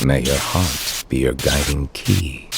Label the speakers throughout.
Speaker 1: May your heart be your guiding key.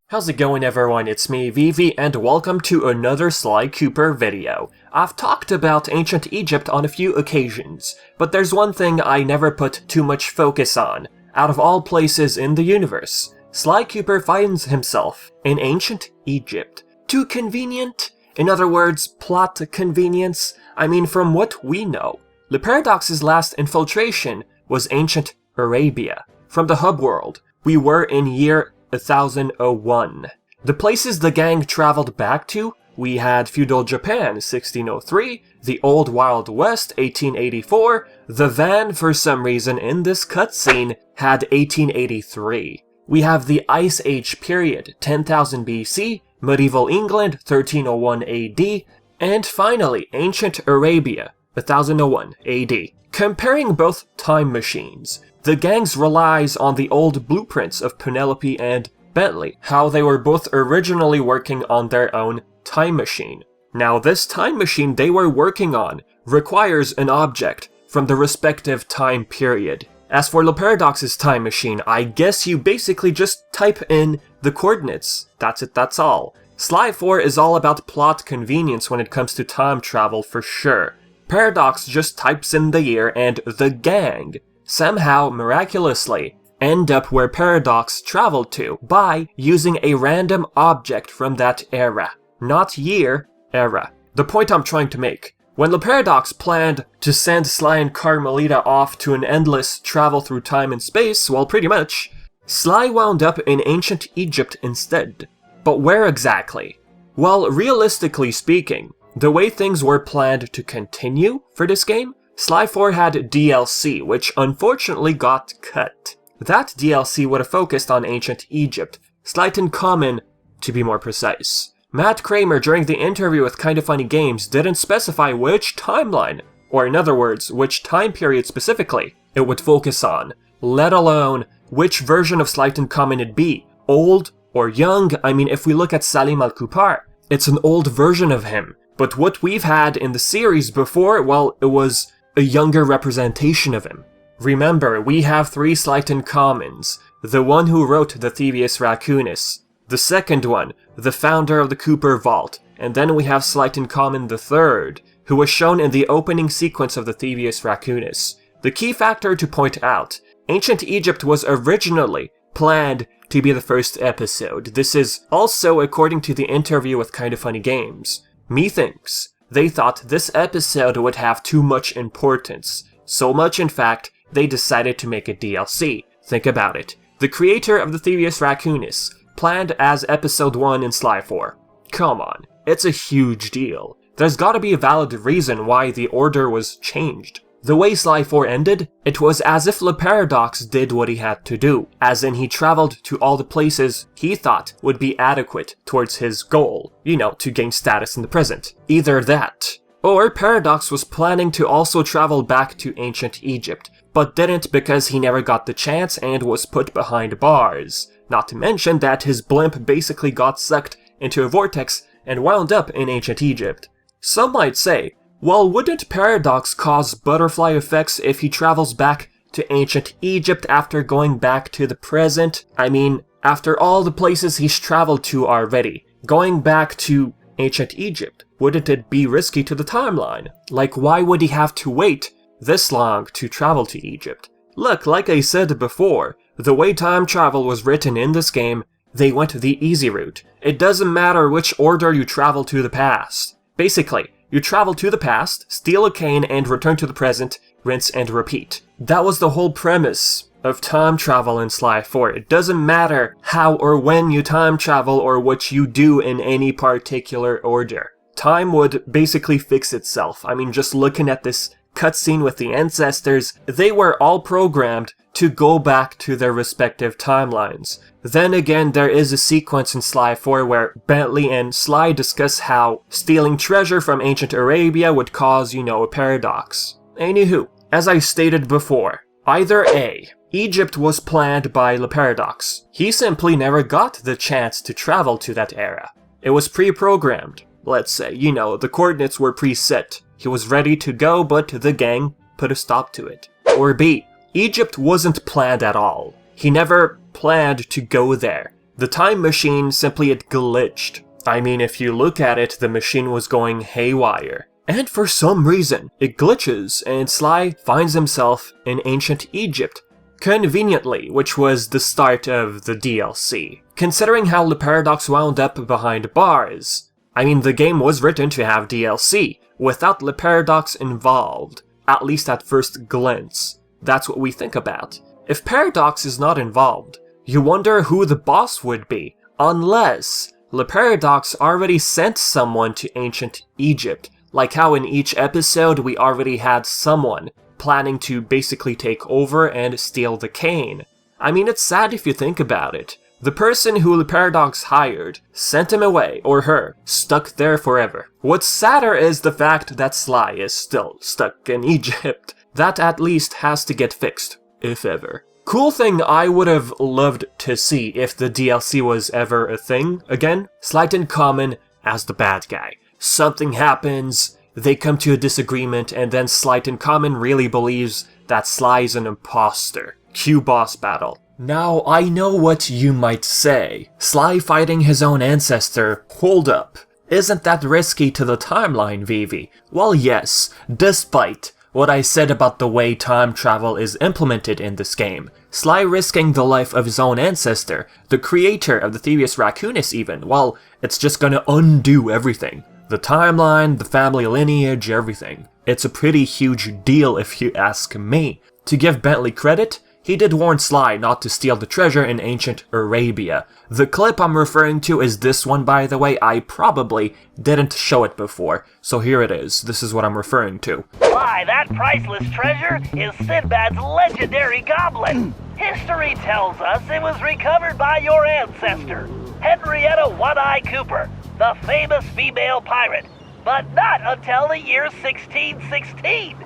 Speaker 2: How's it going, everyone? It's me, Vivi, and welcome to another Sly Cooper video. I've talked about ancient Egypt on a few occasions, but there's one thing I never put too much focus on. Out of all places in the universe, Sly Cooper finds himself in ancient Egypt. Too convenient? In other words, plot convenience? I mean, from what we know, Le Paradox's last infiltration was ancient Arabia. From the hub world, we were in year 1001. The places the gang traveled back to, we had feudal Japan 1603, the old Wild West 1884, the van for some reason in this cutscene had 1883. We have the Ice Age period 10,000 BC, medieval England 1301 AD, and finally ancient Arabia 1001 AD. Comparing both time machines, the gangs relies on the old blueprints of Penelope and Bentley, how they were both originally working on their own time machine. Now this time machine they were working on requires an object from the respective time period. As for Le Paradox's time machine, I guess you basically just type in the coordinates. That's it, that's all. Sly 4 is all about plot convenience when it comes to time travel for sure. Paradox just types in the year and the gang somehow, miraculously, end up where Paradox traveled to by using a random object from that era. Not year, era. The point I'm trying to make. When Le Paradox planned to send Sly and Carmelita off to an endless travel through time and space, well, pretty much, Sly wound up in ancient Egypt instead. But where exactly? Well, realistically speaking, the way things were planned to continue for this game, Sly 4 had DLC, which unfortunately got cut. That DLC would have focused on ancient Egypt, Slytunkhamen to be more precise. Mat Kraemer during the interview with Kinda Funny Games didn't specify which timeline, or in other words, which time period specifically, it would focus on, let alone which version of Slytunkhamen it'd be, old or young. I mean, if we look at Sanzaru Cooper, it's an old version of him, but what we've had in the series before, well, it was a younger representation of him. Remember, we have three Slytunkhamens, the one who wrote the Thieves Raccoonus, the second one, the founder of the Cooper Vault, and then we have Slytunkhamen III, who was shown in the opening sequence of the Thieves Raccoonus. The key factor to point out, ancient Egypt was originally planned to be the first episode. This is also according to the interview with Kinda Funny Games. Methinks they thought this episode would have too much importance. So much, in fact, they decided to make a DLC. Think about it. The creator of the Thieves Raccoonus planned as episode 1 in Sly 4. Come on, it's a huge deal. There's gotta be a valid reason why the order was changed. The way Sly 4 ended, it was as if Le Paradox did what he had to do, as in he traveled to all the places he thought would be adequate towards his goal, to gain status in the present. Either that, or Paradox was planning to also travel back to ancient Egypt, but didn't because he never got the chance and was put behind bars. Not to mention that his blimp basically got sucked into a vortex and wound up in ancient Egypt. Some might say, well, wouldn't Paradox cause butterfly effects if he travels back to ancient Egypt after going back to the present? I mean, after all the places he's traveled to already, going back to ancient Egypt, wouldn't it be risky to the timeline? Like, why would he have to wait this long to travel to Egypt? Look, like I said before, the way time travel was written in this game, they went the easy route. It doesn't matter which order you travel to the past. Basically, you travel to the past, steal a cane, and return to the present, rinse and repeat. That was the whole premise of time travel in Sly 4. It doesn't matter how or when you time travel or what you do in any particular order. Time would basically fix itself. I mean, just looking at this cutscene with the ancestors, they were all programmed to go back to their respective timelines. Then again, there is a sequence in Sly 4 where Bentley and Sly discuss how stealing treasure from ancient Arabia would cause, a paradox. Anywho, as I stated before, either A, Egypt was planned by Le Paradox. He simply never got the chance to travel to that era. It was pre-programmed. Let's say, the coordinates were preset. He was ready to go, but the gang put a stop to it. Or B, Egypt wasn't planned at all. He never planned to go there. The time machine simply had glitched. I mean, if you look at it, the machine was going haywire. And for some reason, it glitches and Sly finds himself in ancient Egypt. Conveniently, which was the start of the DLC. Considering how the Paradox wound up behind bars. I mean, the game was written to have DLC, without the Paradox involved. At least at first glance. That's what we think about. If Paradox is not involved, you wonder who the boss would be, unless the Paradox already sent someone to ancient Egypt, like how in each episode we already had someone planning to basically take over and steal the cane. I mean, it's sad if you think about it. The person who the Paradox hired sent him away, or her, stuck there forever. What's sadder is the fact that Sly is still stuck in Egypt. That at least has to get fixed, if ever. Cool thing I would have loved to see if the DLC was ever a thing again. Slytunkhamen as the bad guy. Something happens, they come to a disagreement, and then Slytunkhamen really believes that Sly is an imposter. Cue boss battle. Now, I know what you might say. Sly fighting his own ancestor, hold up. Isn't that risky to the timeline, VV? Well, yes, despite what I said about the way time travel is implemented in this game. Sly risking the life of his own ancestor, the creator of the Thieves Raccoonus even, well, it's just gonna undo everything. The timeline, the family lineage, everything. It's a pretty huge deal if you ask me. To give Bentley credit, he did warn Sly not to steal the treasure in ancient Arabia. The clip I'm referring to is this one, by the way. I probably didn't show it before, so here it is. This is what I'm referring to.
Speaker 3: Why, that priceless treasure is Sinbad's legendary goblet. History tells us it was recovered by your ancestor, Henrietta One-Eye Cooper, the famous female pirate, but not until the year 1616.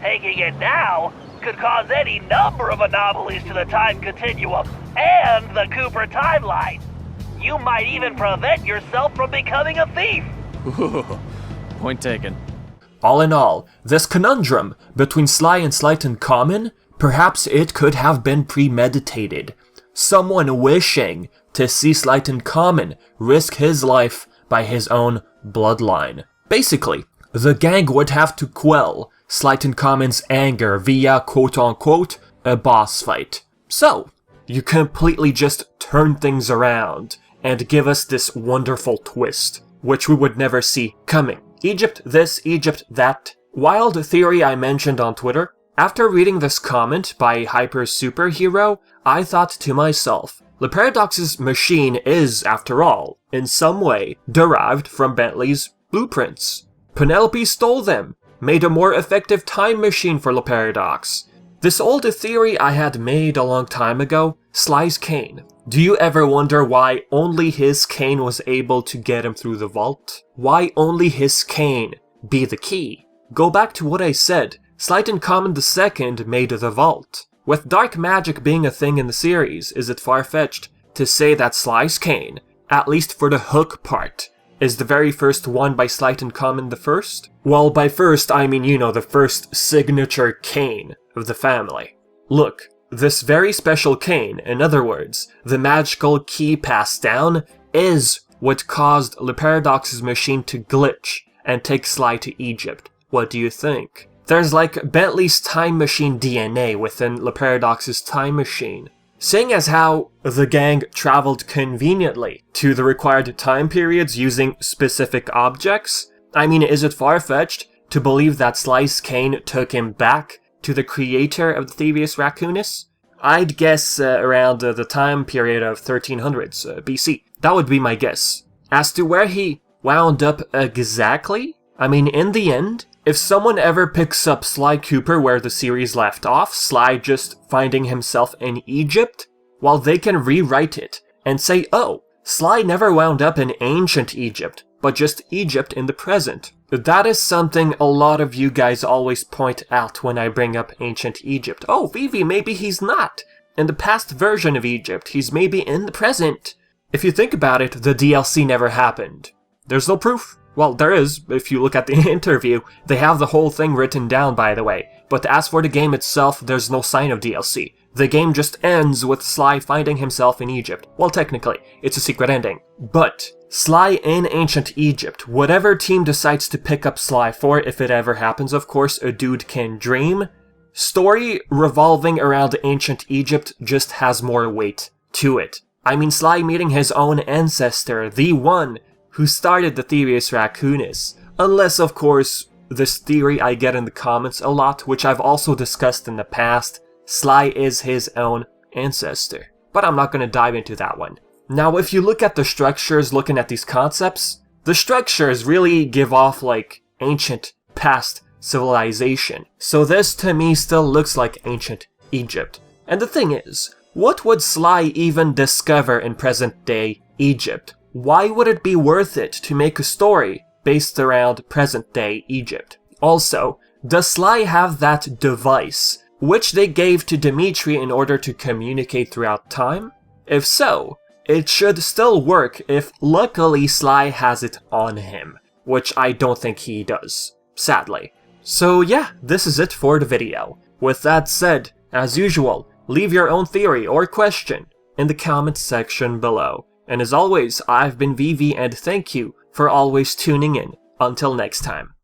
Speaker 3: Taking it now could cause any number of anomalies to the time continuum and the Cooper timeline. You might even prevent yourself from becoming a thief.
Speaker 4: Ooh, point taken.
Speaker 2: All in all, this conundrum between Sly and Slytunkhamen, perhaps it could have been premeditated. Someone wishing to see Slytunkhamen risk his life by his own bloodline. Basically, the gang would have to quell Slytunkhamen's anger via quote-unquote a boss fight. So, you completely just turn things around and give us this wonderful twist, which we would never see coming. Egypt this, Egypt that. Wild theory I mentioned on Twitter. After reading this comment by Hyper Superhero, I thought to myself, the Paradox's machine is, after all, in some way, derived from Bentley's blueprints. Penelope stole them, made a more effective time machine for the Paradox. This old theory I had made a long time ago, Sly's cane. Do you ever wonder why only his cane was able to get him through the vault? Why only his cane be the key? Go back to what I said, Slytunkhamen II made the vault. With dark magic being a thing in the series, is it far-fetched to say that Sly's cane, at least for the hook part, is the very first one by Slytunkhamen I? Well, by first, I mean, you know, the first signature cane of the family. Look, this very special cane, in other words, the magical key passed down, is what caused the Paradox's machine to glitch and take Sly to Egypt. What do you think? There's like Bentley's time machine DNA within the Paradox's time machine. Seeing as how the gang traveled conveniently to the required time periods using specific objects, I mean, is it far-fetched to believe that Sly's cane took him back to the creator of the Thieves Raccoonus? I'd guess around the time period of 1300s BC. That would be my guess. As to where he wound up exactly, I mean, in the end, if someone ever picks up Sly Cooper where the series left off, Sly just finding himself in Egypt, well, they can rewrite it and say, oh, Sly never wound up in ancient Egypt, but just Egypt in the present. That is something a lot of you guys always point out when I bring up ancient Egypt. Oh, Vivi, maybe he's not in the past version of Egypt, he's maybe in the present. If you think about it, the DLC never happened. There's no proof. Well, there is, if you look at the interview. They have the whole thing written down, by the way. But as for the game itself, there's no sign of DLC. The game just ends with Sly finding himself in Egypt. Well, technically, it's a secret ending. But Sly in ancient Egypt, whatever team decides to pick up Sly for, if it ever happens, of course, a dude can dream. Story revolving around ancient Egypt just has more weight to it. I mean, Sly meeting his own ancestor, the one who started the Thieves Raccoonus. Unless, of course, this theory I get in the comments a lot, which I've also discussed in the past, Sly is his own ancestor. But I'm not gonna dive into that one. Now, if you look at the structures, looking at these concepts, the structures really give off like ancient past civilization. So this to me still looks like ancient Egypt. And the thing is, what would Sly even discover in present day Egypt? Why would it be worth it to make a story based around present day Egypt? Also, does Sly have that device, which they gave to Dimitri in order to communicate throughout time? If so, it should still work if luckily Sly has it on him, which I don't think he does, sadly. So yeah, this is it for the video. With that said, as usual, leave your own theory or question in the comments section below. And as always, I've been VV and thank you for always tuning in. Until next time.